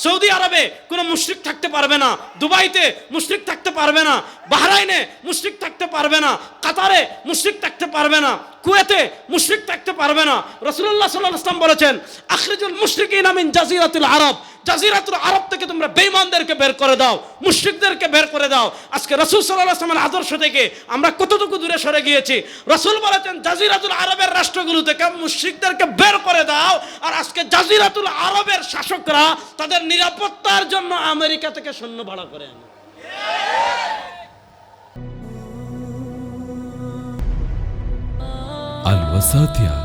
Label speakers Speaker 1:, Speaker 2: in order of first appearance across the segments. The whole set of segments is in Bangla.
Speaker 1: সৌদি আরবে কোনো মুশরিক থাকতে পারবে না, দুবাইতে মুশরিক থাকতে পারবে না, বাহরাইনে মুশরিক থাকতে পারবে না, কাতারে মুশরিক থাকতে পারবে না, কুয়েতে মুশরিক থাকতে পারবে না। রাসূলুল্লাহ সাল্লাল্লাহু আলাইহি ওয়াসাল্লাম বলেছেন, আখরিজুল মুশরিকিনা মিন জাজিরাতুল আরব, জাজিরাতুল আরব থেকে তোমরা বেঈমানদেরকে বের করে দাও, মুশরিকদেরকে বের করে দাও। আজকে রাসূল সাল্লাল্লাহু আলাইহি ওয়াসাল্লামের আদর্শ থেকে আমরা কতটুকু দূরে সরে গিয়েছি। রাসূল বলেছেন জাজিরাতুল আরবের রাষ্ট্রগুলো থেকে মুশরিকদেরকে বের করে দাও, আর আজকে জাজিরাতুল আরবের শাসকরা তাদের নিরাপত্তার জন্য আমেরিকা থেকে সৈন্য ভাড়া করে আনে।
Speaker 2: Al-Wasatiyah,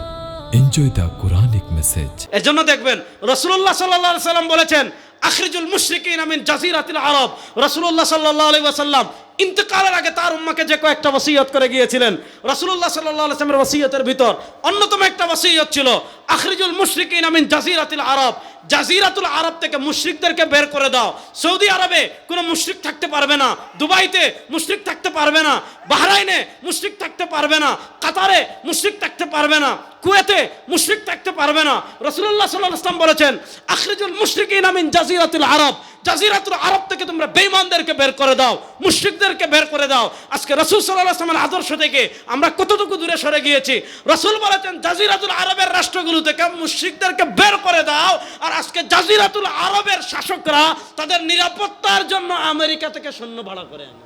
Speaker 2: enjoy the Quranic message.
Speaker 1: এজন্য দেখবেন রাসূলুল্লাহ সাল্লাল্লাহু আলাইহি ওয়াসাল্লাম বলেছেন, আখরিজুল মুশরিকিনা মিন জাজিরাতিল আরব। রাসূলুল্লাহ সাল্লাল্লাহু আলাইহি ওয়াসাল্লাম ইন্তেকালের আগে তার উম্মাকে যে কয়েকটা ওসিয়ত করে গিয়েছিলেন, রাসূলুল্লাহ সাল্লাল্লাহু আলাইহি ওয়াসাল্লামের ওসিয়তের ভিতর অন্যতম একটা ওসিয়ত ছিল, আখরিজুল মুশরিকিনা মিন জাজিরাতিল আরব, জাজিরাতুল আরব থেকে মুশরিকদেরকে বের করে দাও। সৌদি আরবে কোনো মুশরিক থাকতে পারবে না, দুবাইতে মুশরিক থাকতে পারবে না, বাহরাইনে মুশরিক থাকতে পারবে না, কাতারে মুশরিক থাকতে পারবে না, কুয়েতে মুশরিক থাকতে পারবে না। রাসূলুল্লাহ সাল্লাল্লাহু আলাইহি ওয়াসাল্লাম বলেছেন, আখরিজুল মুশরিকিনা মিন জাজিরাতুল আরব, জাজিরাতুল আরব থেকে তোমরা বেঈমানদেরকে বের করে দাও, মুশরিকদেরকে বের করে দাও। আজকে রাসূল সাল্লাল্লাহু আলাইহি ওয়াসাল্লামের আদর্শ থেকে আমরা কতটুকু দূরে সরে গিয়েছি। রাসূল বলেছেন জাজিরাতুল আরবের রাষ্ট্রগুলো থেকে মুশরিকদেরকে বের করে দাও, আর আজকে জাজিরাতুল আরবের শাসকরা তাদের নিরাপত্তার জন্য আমেরিকা থেকে সৈন্য ভাড়া করে আনে।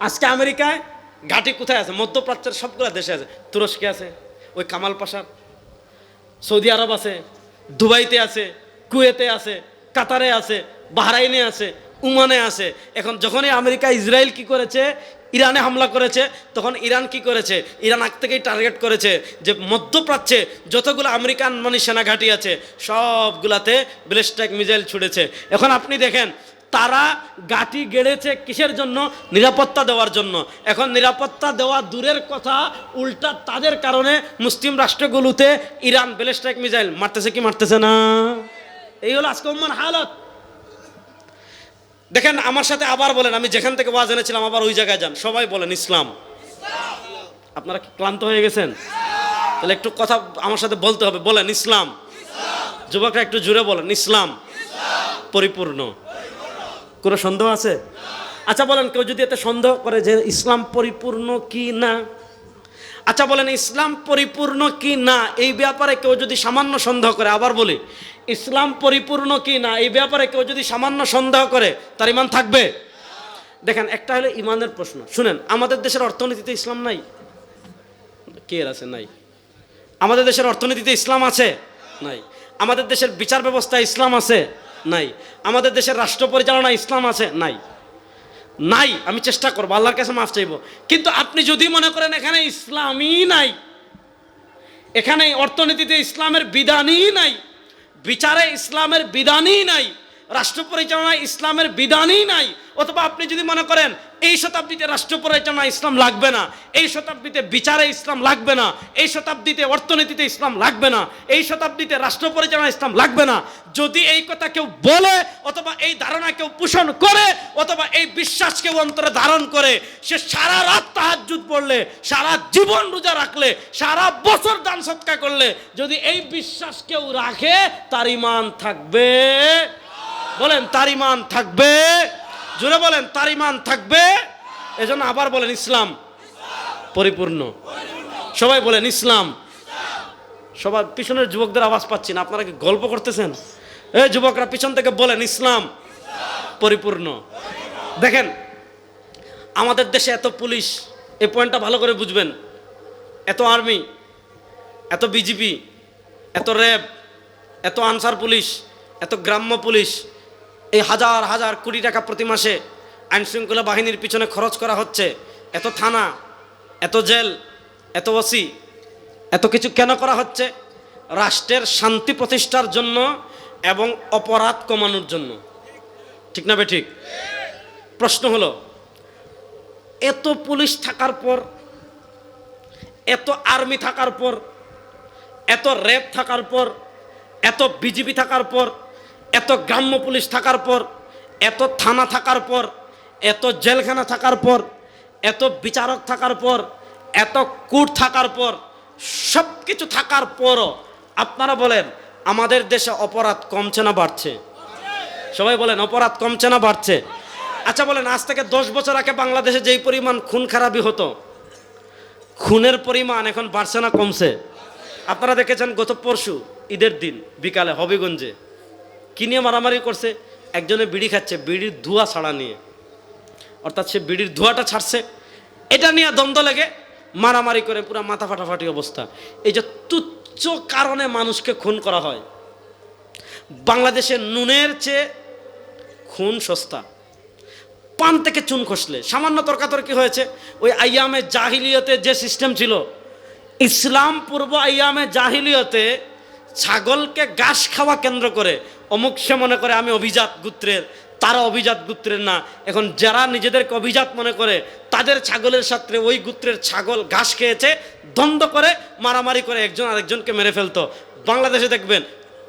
Speaker 1: আজকে আমেরিকায় ঘাঁটি কোথায় আছে? মধ্যপ্রাচ্যের সবগুলো দেশে আছে। তুরস্কে আছে, ওই কামাল পাশার, সৌদি আরব আছে, দুবাইতে আছে, কুয়েতে আছে, কাতারে আছে, বাহরাইনে আছে, ওমানে আছে। এখন যখনই আমেরিকা ইসরায়েল কি করেছে, ইরানে হামলা করেছে, তখন ইরান কি করেছে, ইরান আগ থেকেই টার্গেট করেছে যে মধ্যপ্রাচ্যে যতগুলো আমেরিকান সেনা ঘাঁটি আছে সবগুলাতে ব্যালিস্টিক মিসাইল ছুড়েছে। এখন আপনি দেখেন তারা ঘাঁটি গেড়েছে কিসের জন্য? নিরাপত্তা দেওয়ার জন্য। এখন নিরাপত্তা দেওয়া দূরের কথা, উল্টা তাদের কারণে মুসলিম রাষ্ট্রগুলোতে ইরান ব্যালিস্টিক মিসাইল মারতেছে কি মারতেছে না? এই হলো আজকে উম্মার হালত। দেখেন আমার সাথে আবার বলেন, আমি যেখান থেকে ওয়াজ এনেছিলাম আবার ওই জায়গায় যান, সবাই বলেন ইসলাম। আপনারা কি ক্লান্ত হয়ে গেছেন? তাহলে একটু কথা আমার সাথে বলতে হবে, বলেন ইসলাম। যুবকরা একটু জুড়ে বলেন ইসলাম পরিপূর্ণ। কোনো সন্দেহ আছে? আচ্ছা বলেন, কেউ যদি এতে সন্দেহ করে যে ইসলাম পরিপূর্ণ কি না, আচ্ছা বলেন ইসলাম পরিপূর্ণ কি না, এই ব্যাপারে কেউ যদি সামান্য সন্দেহ করে, আবার বলি ইসলাম পরিপূর্ণ কি না, এই ব্যাপারে কেউ যদি সামান্য সন্দেহ করে তার ঈমান থাকবে? দেখেন, একটা হলো ঈমানের প্রশ্ন। শুনেন, আমাদের দেশের অর্থনীতিতে ইসলাম নাই? কে আছে? নাই। আমাদের দেশের অর্থনীতিতে ইসলাম আছে? নাই। আমাদের দেশের বিচার ব্যবস্থা ইসলাম আছে? নাই। আমাদের দেশের রাষ্ট্র পরিচালনা ইসলাম আছে? নাই। নাই। আমি চেষ্টা করবো, আল্লাহর কাছে মাফ চাইবো। কিন্তু আপনি যদি মনে করেন এখানে ইসলামই নাই, এখানে অর্থনীতিতে ইসলামের বিধানই নাই, বিচারে ইসলামের বিধানই নাই, রাষ্ট্র পরিচালনায় ইসলামের বিধানই নাই, অথবা আপনি যদি মনে করেন এই শতাব্দীতে রাষ্ট্র পরিচালনায় ইসলাম লাগবে না, এই শতাব্দীতে বিচারে ইসলাম লাগবে না, এই শতাব্দীতে অর্থনীতিতে ইসলাম লাগবে না, এই শতাব্দীতে রাষ্ট্র পরিচালনায় ইসলাম লাগবে না, যদি এই কথা কেউ বলে, অথবা এই ধারণা কেউ পোষণ করে, অথবা এই বিশ্বাস কেউ অন্তরে ধারণ করে, সে সারা রাত তাহাজ্জুদ পড়লে, সারা জীবন রোজা রাখলে, সারা বছর দান সদকা করলে, যদি এই বিশ্বাস কেউ রাখে, তার ঈমান থাকবে? বলেন তার ঈমান থাকবে? জোরে বলেন তার ঈমান থাকবে? এজন্য আবার বলেন ইসলাম পরিপূর্ণ। সবাই বলেন ইসলাম। সবার পিছনের যুবকদের আওয়াজ পাচ্ছি না, আপনারা কি গল্প করতেছেন? এই যুবকরা পিছন থেকে বলেন ইসলাম পরিপূর্ণ। দেখেন আমাদের দেশে এত পুলিশ, এই পয়েন্টটা ভালো করে বুঝবেন, এত আর্মি, এত বিজিবি, এত র্যাব, এত আনসার পুলিশ, এত গ্রাম্য পুলিশ, এই হাজার হাজার কোটি টাকা প্রতি মাসে আইনশৃঙ্খলা বাহিনীর পিছনে খরচ করা হচ্ছে, এত থানা, এত জেল, এত ওসি, এত কিছু কেন করা হচ্ছে? রাষ্ট্রের শান্তি প্রতিষ্ঠার জন্য এবং অপরাধ কমানোর জন্য। ঠিক না বে ঠিক? প্রশ্ন হলো, এত পুলিশ থাকার পর, এত আর্মি থাকার পর, এত র্যাব থাকার পর, এত বিজিবি থাকার পর, এত গ্রাম্য পুলিশ থাকার পর, এত থানা থাকার পর, এত জেলখানা থাকার পর, এত বিচারক থাকার পর, এত কোর্ট থাকার পর, সব কিছু থাকার পরও আপনারা বলেন আমাদের দেশে অপরাধ কমছে না বাড়ছে? সবাই বলেন অপরাধ কমছে না বাড়ছে? আচ্ছা বলেন, আজ থেকে 10 বছর আগে বাংলাদেশে যেই পরিমাণ খুন খারাপি হতো, খুনের পরিমাণ এখন বাড়ছে না কমছে? আপনারা দেখেছেন গত পরশু ঈদের দিন বিকালে হবিগঞ্জে কি নিয়ে মারামারি করছে? একজনে বিড়ি খাচ্ছে, বিড়ির ধোঁয়া ছাড়া নিয়ে, অর্থাৎ সে বিড়ির ধোঁয়াটা ছাড়ছে, এটা নিয়ে দ্বন্দ্ব লেগে মারামারি করে পুরো মাথা ফাটাফাটি অবস্থা। এই যে তুচ্ছ কারণে মানুষকে খুন করা হয়। বাংলাদেশে নুনের চেয়ে খুন সস্তা। পান থেকে চুন খসলে সামান্য তর্কাতর্কি হয়েছে, ওই আইয়ামে জাহিলিয়তে যে সিস্টেম ছিল, ইসলাম পূর্ব আইয়ামে জাহিলিয়তে ছাগলকে ঘাস খাওয়া কেন্দ্র করে অমুক সে মনে করে আমি অভিজাত গোত্রের, তারা অভিজাত গোত্রের না। এখন যারা নিজেদেরকে অভিজাত মনে করে তাদের ছাগলের সাথে ওই গোত্রের ছাগল ঘাস খেয়েছে, দ্বন্দ্ব করে মারামারি করে একজন আরেকজনকে মেরে ফেলতো। বাংলাদেশে দেখবেন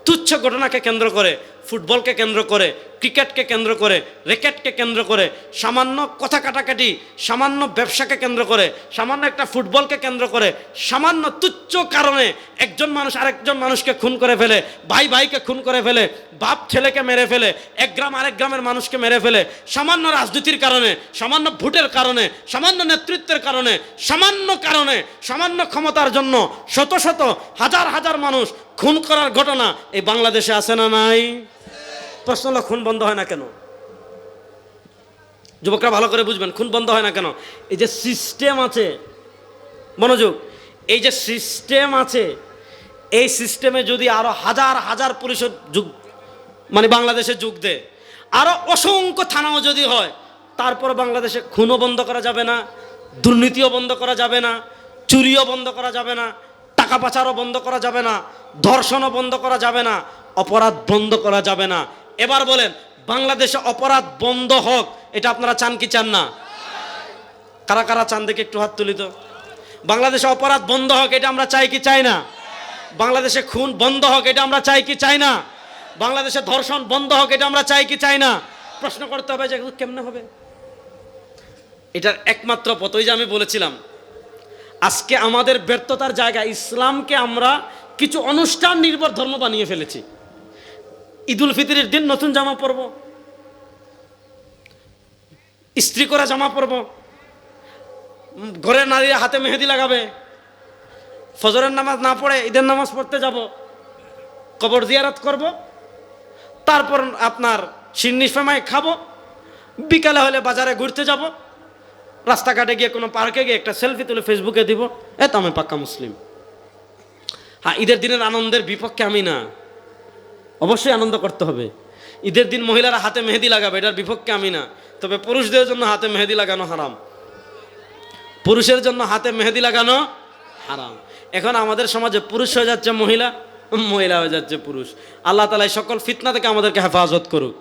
Speaker 1: তুচ্ছ ঘটনাকে কেন্দ্র করে, ফুটবলকে কেন্দ্র করে, ক্রিকেটকে কেন্দ্র করে, র্যাকেটকে কেন্দ্র করে, সামান্য কথা কাটাকাটি, সামান্য ব্যবসাকে কেন্দ্র করে, সামান্য একটা ফুটবলকে কেন্দ্র করে, সামান্য তুচ্ছ কারণে একজন মানুষ আরেকজন মানুষকে খুন করে ফেলে, ভাই ভাইকে খুন করে ফেলে, বাপ ছেলেকে মেরে ফেলে, এক গ্রাম আরেক গ্রামের মানুষকে মেরে ফেলে, সামান্য রাজনীতির কারণে, সামান্য ভোটের কারণে, সামান্য নেতৃত্বের কারণে, সামান্য কারণে, সামান্য ক্ষমতার জন্য শত শত হাজার হাজার মানুষ খুন করার ঘটনা এই বাংলাদেশে আছে না নাই? প্রশ্ন হলো, খুন বন্ধ হয় না কেন? যুবকরা ভালো করে বুঝবেন, খুন বন্ধ হয় না কেন? এই যে সিস্টেম আছে, মনোযোগ, এই যে সিস্টেম আছে, এই সিস্টেমে যদি আরো হাজার হাজার পুলিশের যুগ মানে বাংলাদেশে যোগ দেয়, আরো অসংখ্য থানাও যদি হয়, তারপর বাংলাদেশে খুনও বন্ধ করা যাবে না, দুর্নীতিও বন্ধ করা যাবে না, চুরিও বন্ধ করা যাবে না, টাকা পাচারও বন্ধ করা যাবে না, ধর্ষণও বন্ধ করা যাবে না, অপরাধ বন্ধ করা যাবে না। এবার বলেন, বাংলাদেশে অপরাধ বন্ধ হোক, এটা আপনারা চান কি চান না? কারা কারা চান দেখে একটু হাত তুলি তো। বাংলাদেশে অপরাধ বন্ধ হোক, এটা আমরা চাই কি চাই না? বাংলাদেশে খুন বন্ধ হোক, এটা আমরা চাই কি চাই না? বাংলাদেশে ধর্ষণ বন্ধ হোক, এটা আমরা চাই কি চাই না? প্রশ্ন করতে হবে যে কেমনে হবে? এটার একমাত্র পথ, ওই যে আমি বলেছিলাম, আজকে আমাদের ব্যর্থতার জায়গা, ইসলামকে আমরা কিছু অনুষ্ঠান নির্ভর ধর্ম বানিয়ে ফেলেছি। ঈদুল ফিতরের দিন নতুন জামা পরব, ইস্ত্রি করা জামা পরব, ঘরের নারীরা হাতে মেহেদি লাগাবে, ফজরের নামাজ না পড়ে ঈদের নামাজ পড়তে যাব, কবর জিয়ারত করব, তারপর আপনার সিন্নি ফেমাই খাবো, বিকালে হলে বাজারে ঘুরতে যাব, রাস্তাঘাটে গিয়ে কোনো পার্কে গিয়ে একটা সেলফি তুলে ফেসবুকে দিব, তো আমি পাক্কা মুসলিম। হ্যাঁ, ঈদের দিনের আনন্দের বিপক্ষে আমি না, অবশ্যই আনন্দ করতে হবে। ঈদের দিন মহিলারা হাতে মেহেদি লাগাবে, এটার বিপক্ষে আমি না। তবে পুরুষদের জন্য হাতে মেহেদি লাগানো হারাম, পুরুষের জন্য হাতে মেহেদি লাগানো হারাম। এখন আমাদের সমাজে পুরুষ হয়ে যাচ্ছে মহিলা, মহিলা হয়ে যাচ্ছে পুরুষ। আল্লাহ তাআলা সকল ফিতনা থেকে আমাদেরকে হেফাজত করুক।